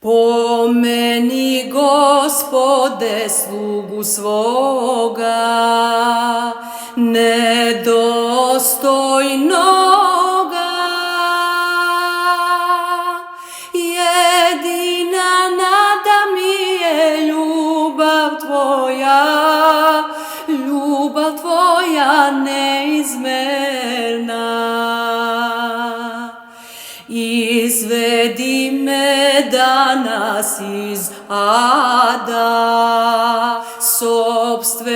Pomeni, Gospode, slugu svoga, nedostojnoga. Jedina nada mi je ljubav Tvoja neizmerna. Izvedi me danas iz ada sopstvenoga,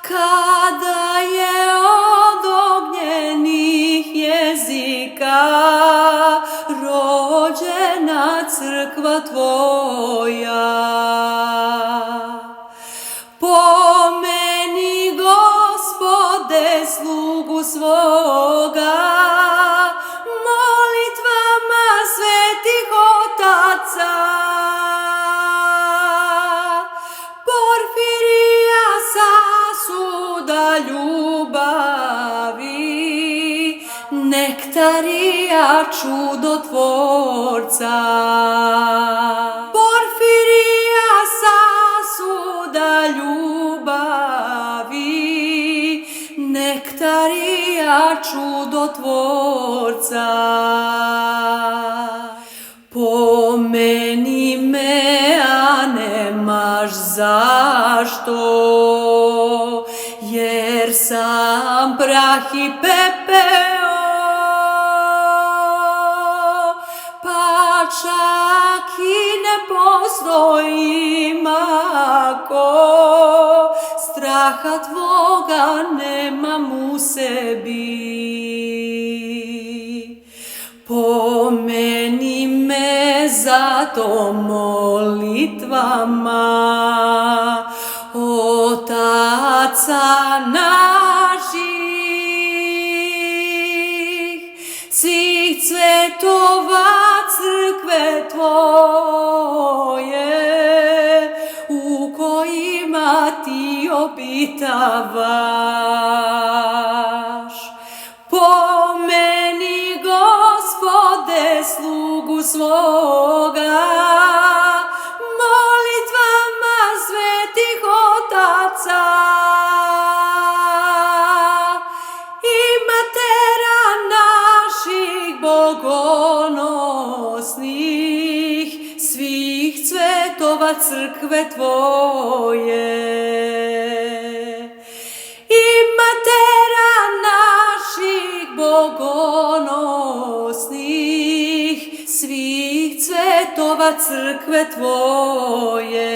kada je od ognjenih jezika rođena crkva Tvoja. Pomeni, Gospode, slugu svoga, molitvama svetih otaca, Porfirija, sasuda ljubavi, Nektarija, čudotvorca. Porfirija, sasuda ljubavi, Nektarija, čudotvorca. Pomeni me, a nemaš zašto, jer sam prah i pepeo, pa čak i ne postojim ako straha Tvoga nemam u sebi. Pomeni me zato molitvama otaca naših, svih cvetova crkve Tvoje, u kojima Ti obitavaš. Pomeni, Gospode, slugu svoga, molitvama svetih otaca i matera naših bogonosnih, svih cvetova crkve Tvoje. I matera naših bogonosnih, svih cvetova crkve Tvoje.